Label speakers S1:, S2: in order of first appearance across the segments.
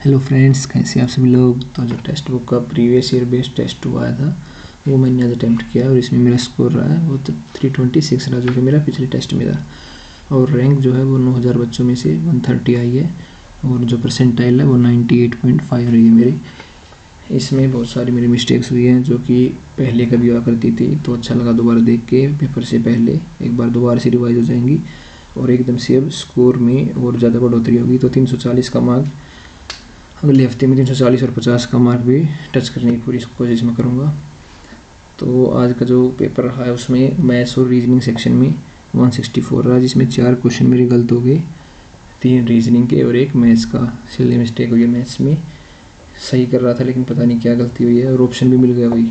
S1: Hello friends, कैसे आप सभी लोग। तो जो टेक्स्ट बुक का प्रीवियस ईयर बेस्ड टेस्ट हुआ था वो मैंने आज अटैम्प्ट किया और इसमें मेरा स्कोर रहा है वो तो 326 रहा, जो कि मेरा पिछले टेस्ट में था। और रैंक जो है वो 9000 बच्चों में से 130 आई है और जो परसेंटाइल है वो 98.5 रही है मेरी। इसमें बहुत सारी मेरी मिस्टेक्स हुई हैं जो कि पहले कभी हुआ करती थी, तो अच्छा लगा दोबारा देख के पेपर से पहले एक बार दोबारा से रिवाइज हो जाएंगी और एकदम से अब स्कोर में और ज़्यादा बढ़ोतरी होगी। तो 340 का मार्क अगले हफ्ते में 340 और 50 का मार्क भी टच करने की पूरी कोशिश में करूँगा। तो आज का जो पेपर रहा है उसमें मैथ्स और रीजनिंग सेक्शन में 164 रहा, जिसमें 4 क्वेश्चन मेरे गलत हो गए, 3 रीजनिंग के और 1 मैथ्स का। सिली मिस्टेक हुई है मैथ्स में, सही कर रहा था लेकिन पता नहीं क्या गलती हुई है और ऑप्शन भी मिल गया वही।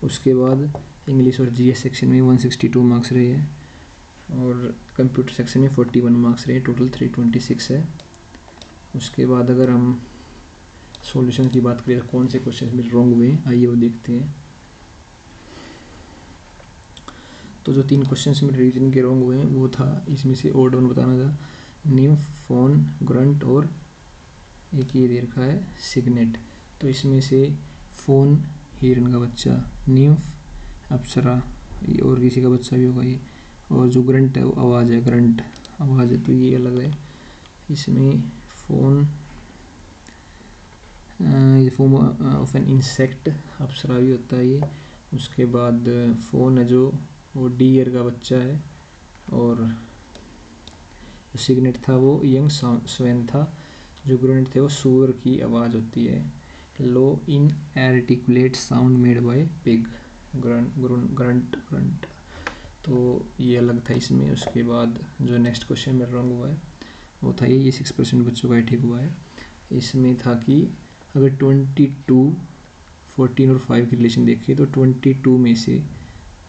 S1: उसके बाद इंग्लिश और जीएस सेक्शन में 162 मार्क्स रहे हैं और कंप्यूटर सेक्शन में 41 मार्क्स रहे, टोटल 326 है। उसके बाद अगर हम सॉल्यूशन की बात करें तो कौन से क्वेश्चन में रॉन्ग हुए आइए वो देखते हैं। तो जो 3 क्वेश्चन में रीजनिंग के रॉन्ग हुए हैं वो था, इसमें से ओड वन बताना था, निम्फ, फोन, ग्रंट और एक ये दे रखा है सिग्नेट। तो इसमें से फोन हिरन का बच्चा, निम्फ अप्सरा और किसी का बच्चा भी होगा ये, और जो ग्रंट है वो आवाज़ है, ग्रंट आवाज़ है, तो ये अलग है। इसमें फोन ये फॉर्म ऑफ एन इंसेक्ट, अप्सरा भी होता है ये। उसके बाद फोन है जो वो डियर का बच्चा है और सिग्नेट था वो यंग स्वेन था। जो ग्रंट थे वो सुअर की आवाज़ होती है। Low inarticulate sound made by pig, grunt. तो ये अलग था इसमें। उसके बाद जो नेक्स्ट क्वेश्चन में रॉन्ग हुआ है वो था ये 6% बच्चों का ठीक हुआ है। इसमें था कि अगर 22, 14 और 5 की रिलेशन देखें तो 22 में से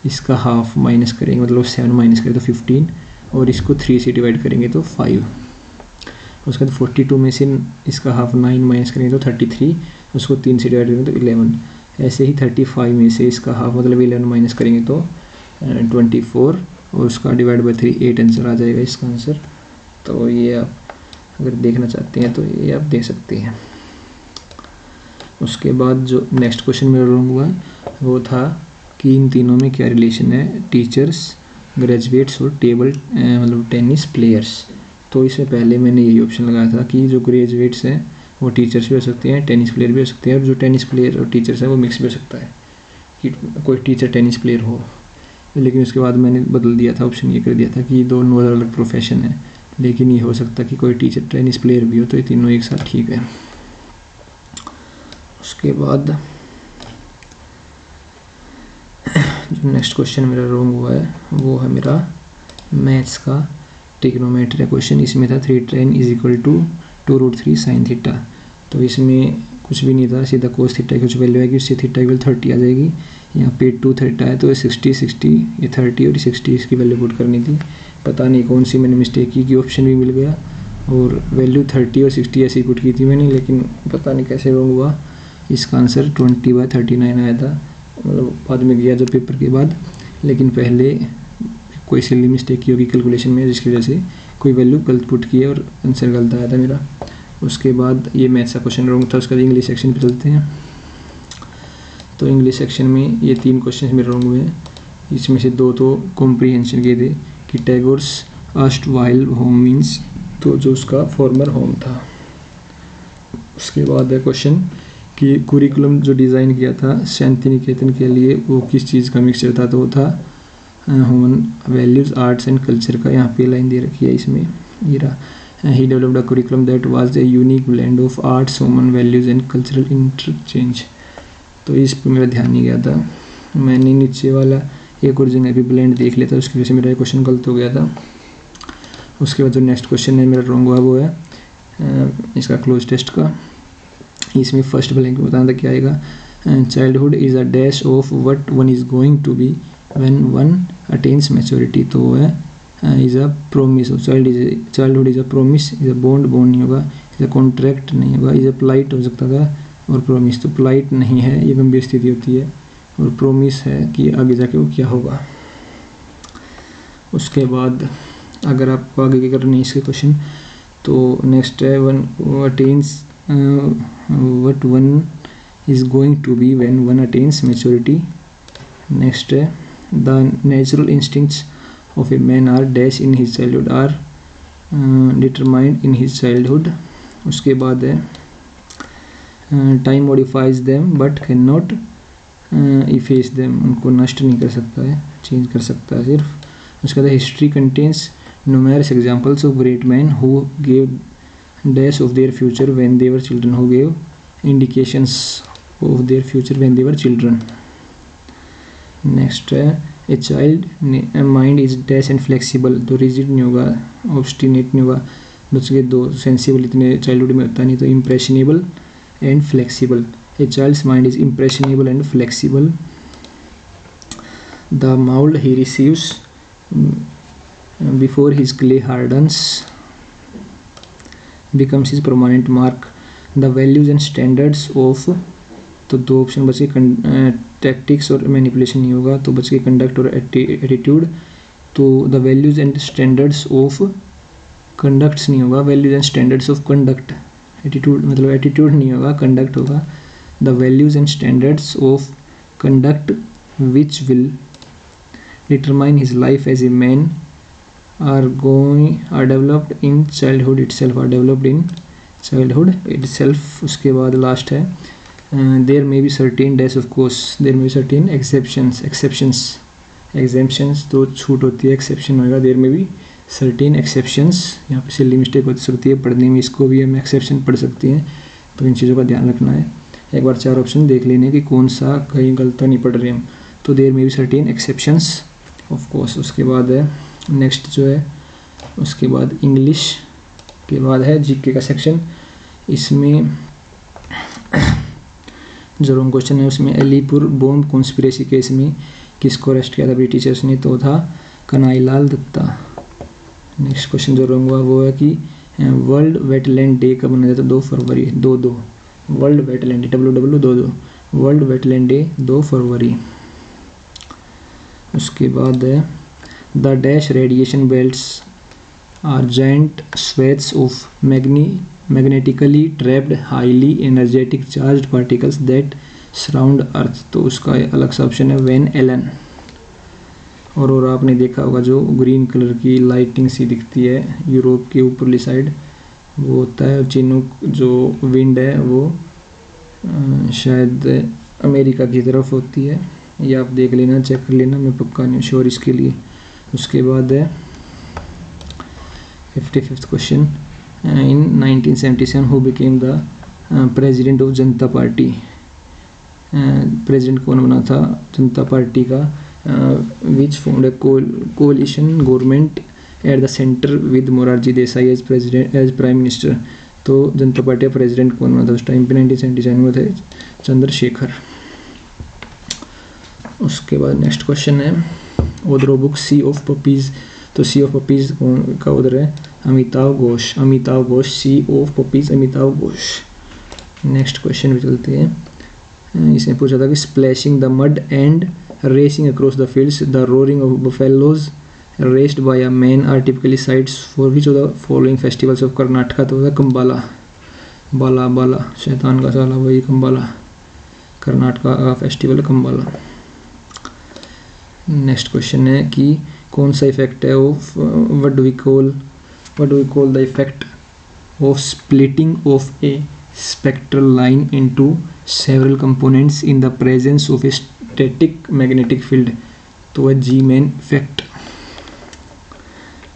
S1: इसका हाफ माइनस करेंगे, मतलब 7 माइनस करें तो 15 और इसको 3 से डिवाइड करेंगे तो 5। उसके बाद 42 में से इसका हाफ 9 माइनस करेंगे तो 33, उसको 3 से डिवाइड करेंगे तो 11। ऐसे ही 35 में से इसका हाफ मतलब 11 माइनस करेंगे तो 24 और उसका डिवाइड बाई 3 8 आंसर आ जाएगा इसका आंसर। तो ये आप अगर देखना चाहते हैं तो ये आप देख सकते हैं। उसके बाद जो नेक्स्ट क्वेश्चन मेरा रॉन्ग हुआ वो था कि इन तीनों में क्या रिलेशन है, टीचर्स, ग्रेजुएट्स और टेबल मतलब टेनिस प्लेयर्स। तो इससे पहले मैंने यही ऑप्शन लगाया था कि जो ग्रेजुएट्स हैं वो टीचर्स भी हो सकते हैं, टेनिस प्लेयर भी हो सकते हैं, और जो टेनिस प्लेयर और टीचर्स हैं वो मिक्स भी हो सकता है कि कोई टीचर टेनिस प्लेयर हो। लेकिन उसके बाद मैंने बदल दिया था, ऑप्शन ये कर दिया था कि ये दोनों अलग अलग प्रोफेशन है, लेकिन ये हो सकता है कि कोई टीचर टेनिस प्लेयर भी हो, तो ये तीनों एक साथ ठीक है। उसके बाद जो नेक्स्ट क्वेश्चन मेरा रॉन्ग हुआ है वो है मेरा मैथ्स का ट्रिग्नोमेट्री का क्वेश्चन। इसमें था 3 tan is equal to 2√3 sin theta. तो इसमें कुछ भी नहीं था, सीधा कोस थीटा की कुछ वैल्यू आएगी, उससे थीटा की वैल्यू 30 आ जाएगी। यहाँ पे 2 थीटा है तो 60 ये 30 और 60 इसकी वैल्यू पुट करनी थी। पता नहीं कौन सी मैंने मिस्टेक की कि ऑप्शन भी मिल गया और वैल्यू 30 और 60 ऐसी पुट की थी मैंने, लेकिन पता नहीं कैसे रॉन्ग हुआ। इसका आंसर 20/39 आया था, मतलब बाद में गया जब पेपर के बाद, लेकिन पहले कोई सिली मिस्टेक की होगी कैलकुलेशन में जिसकी वजह से कोई वैल्यू गलत पुट की है और आंसर गलत आया था मेरा। उसके बाद ये मैथ्स का क्वेश्चन रॉन्ग था। उसके बाद इंग्लिश सेक्शन पे चलते हैं। तो इंग्लिश सेक्शन में ये 3 क्वेश्चन मेरे रॉन्ग हुए हैं। इसमें से 2 तो कॉम्प्रीहेंशन के थे कि Tagore's asked while home means, तो जो उसका फॉर्मर होम था। उसके बाद है क्वेश्चन कि कुरिकुलम जो डिज़ाइन किया था शांति निकेतन के लिए वो किस चीज़ का मिक्सचर था, तो वो था human values, arts and culture का। यहाँ पे लाइन दे रखी है इसमें, ये रहा, he developed a curriculum that was a unique blend of arts, human values and cultural interchange. तो इस पर मेरा ध्यान नहीं गया था, मैंने नीचे वाला एक और जगह भी ब्लेंड देख लिया था, उसकी वजह से मेरा क्वेश्चन गलत हो गया था। उसके बाद जो नेक्स्ट क्वेश्चन है मेरा रॉन्ग हुआ वो है इसका क्लोज टेस्ट का। इसमें फर्स्ट ब्लैंक में बताना था क्या आएगा, childhood is a dash of what one is going to be when one attains maturity. तो वो है is a promise, childhood is a promise, is a bond नहीं होगा, इज़ अ कॉन्ट्रैक्ट नहीं होगा, इज़ अ प्लाइट हो सकता था, और प्रोमिस तो प्लाइट नहीं है, ये गंभीर स्थिति होती है, और प्रोमिस है कि आगे जाके वो क्या होगा। उसके बाद अगर आपको आगे के करने इसके क्वेश्चन तो नेक्स्ट है one attains what one is going to be when one attains maturity. Next है the natural instincts of a man are dash in his childhood are determined in his childhood. उसके बाद है time modifies them but cannot efface them, उनको नष्ट नहीं कर सकता है, चेंज कर सकता है सिर्फ. उसके बाद history contains numerous examples of great men who gave dash of their future when they were children, who gave indications of their future when they were children. Next है a child mind is dash and flexible, तो rigid नहीं होगा, obstinate नहीं होगा. बच्चे के दो sensible इतने childhood में होता नहीं, तो impressionable and flexible. A child's mind is impressionable and flexible. The mold he receives before his clay hardens becomes his permanent mark. The values and standards of, तो दो ऑप्शन बचे, टैक्टिक्स और manipulation नहीं होगा, तो बच के कंडक्ट और एटीट्यूड. तो the values and standards of conducts नहीं होगा, values and standards of conduct. Attitude मतलब एटीट्यूड नहीं होगा, कंडक्ट होगा. The values and standards of conduct which will determine his life as a man are developed in childhood itself, are developed in childhood itself. उसके बाद last है there may be certain dash of course, there may be certain exemptions तो छूट होती है, exception होगा. there may be certain exceptions, यहाँ पे सिली मिस्टेक होती है पढ़ने में, इसको भी हम exception पढ़ सकते हैं, तो इन चीज़ों का ध्यान रखना है. एक बार चार ऑप्शन देख लेने कि कौन सा कहीं गलत नहीं पढ़ रहे हम. तो there may be certain exceptions of course. उसके बाद है नेक्स्ट जो है, उसके बाद इंग्लिश के बाद है जीके का सेक्शन. इसमें जो रॉन्ग क्वेश्चन है उसमें अलीपुर बॉम्ब कॉन्स्पिरेसी केस में किसको अरेस्ट किया था ब्रिटिशर्स ने, तो था कन्हैयालाल दत्ता. नेक्स्ट क्वेश्चन जो रॉन्ग हुआ वो है कि वर्ल्ड वेटलैंड डे कब मनाया जाता है, 2 फरवरी. 2 world wetland WW 2 world wetland day 2 फरवरी. उसके बाद है The dash radiation belts are giant swathes of magnetically trapped highly energetic charged particles that surround Earth. तो उसका अलग सा ऑप्शन है वैन एलन. और आपने देखा होगा जो ग्रीन कलर की लाइटिंग सी दिखती है यूरोप के ऊपरली साइड, वो होता है चिनूक. जो विंड है वो शायद अमेरिका की तरफ होती है, ये आप देख लेना, चेक कर लेना, मैं पक्का नहीं श्योर इसके लिए. उसके बाद है 55th question. In 1977 who became the president of Janata Party. President कौन बना था जनता पार्टी का, which formed a coalition government at the centre with Morarji Desai as president as prime minister. तो जनता पार्टी का प्रेसिडेंट कौन बना था उस टाइम पे, 1977 में थे चंद्रशेखर. उसके बाद नेक्स्ट क्वेश्चन है author of book Sea of Poppies. तो सी ऑफ पपीज़ का ऑथर है Amitav Ghosh. Sea of Poppies Amitav Ghosh. Next question पे चलते हैं. इसने पूछा था कि splashing the mud and racing across the fields the roaring of buffaloes raised by a man are typically sights for which of the following festivals of Karnataka. तो कंबाला, बाला शैतान का साला, वही कंबाला, कर्नाटका का फेस्टिवल कंबाला. नेक्स्ट क्वेश्चन है कि कौन सा इफेक्ट है of what do we call the effect of splitting of a spectral line into several components in the presence of a static magnetic field. तो है जी मैन इफेक्ट.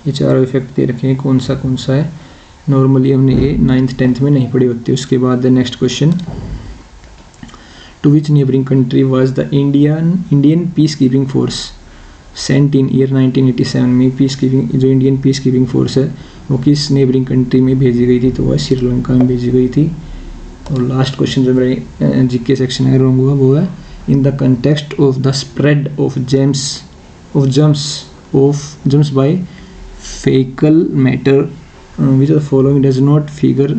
S1: ये चारों इफेक्ट दे रखे हैं, कौन सा है. नॉर्मली हमने ये 9th 10th में नहीं पढ़ी होती. उसके बाद next question, to which neighboring country was the Indian peacekeeping force sent in year 1987 में peacekeeping जो इंडियन peacekeeping force है वो किस नेबरिंग कंट्री में भेजी गई थी, तो वह श्रीलंका में भेजी गई थी. और लास्ट क्वेश्चन जो मेरे जीके सेक्शन है रॉन्ग हुआ वो है in the context of the spread of germs by fecal matter which of the following does not figure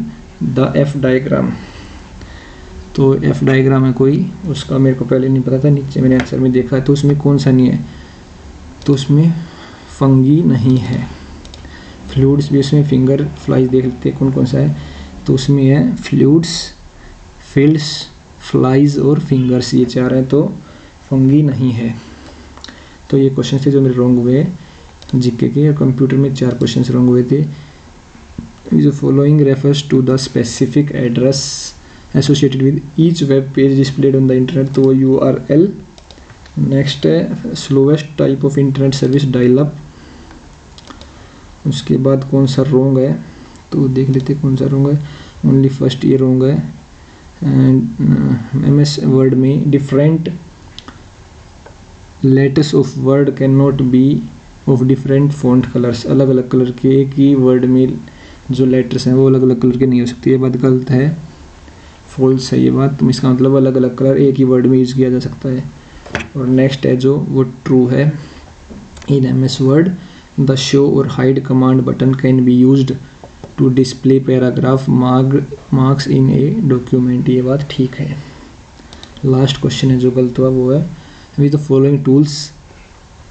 S1: the F diagram. तो F डायग्राम है कोई, उसका मेरे को पहले नहीं पता था, नीचे मैंने आंसर में देखा है. तो उसमें कौन सा नहीं है, तो उसमें फंगी नहीं है. फ्लूइड्स भी उसमें फिंगर फ्लाइज देख लेते हैं कौन सा है. तो उसमें है फ्लूइड्स, फिल्ड्स, फ्लाइज और फिंगर्स, ये 4 हैं, तो फंगी नहीं है। तो ये क्वेश्चन थे जो मेरे रॉन्ग हुए जीके के, और कंप्यूटर में 4 क्वेश्चन रॉन्ग हुए थे। जो following refers to the specific address associated with each web page displayed on the internet, तो URL। नेक्स्ट है slowest type of internet service dial up. उसके बाद कौन सा रॉन्ग है, तो देख लेते कौन सा रॉन्ग है। ओनली फर्स्ट ये रॉन्ग है। एंड MS वर्ड में different letters of word can not be of different font colours, अलग अलग कलर के एक ही वर्ड में जो लेटर्स हैं वो अलग अलग कलर के नहीं हो सकती। ये बात गलत है, फॉल्स है ये बात। तो इसका मतलब अलग अलग कलर एक ही वर्ड में यूज़ किया जा सकता है। और नेक्स्ट है जो वो ट्रू है। In MS word the show और hide command button can be used to display paragraph marks in a document, ये बात ठीक है। लास्ट क्वेश्चन है जो गलत हुआ वो है with the following tools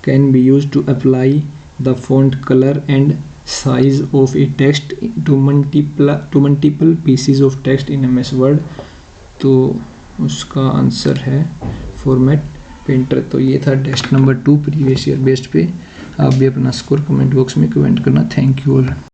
S1: can be used to apply the font colour and size of a text to multiple pieces of text in MS word, तो उसका आंसर है फॉर्मेट पेंटर। तो ये था test number 2 previous year based पे। आप भी अपना स्कोर कमेंट बॉक्स में कमेंट करना। Thank you all.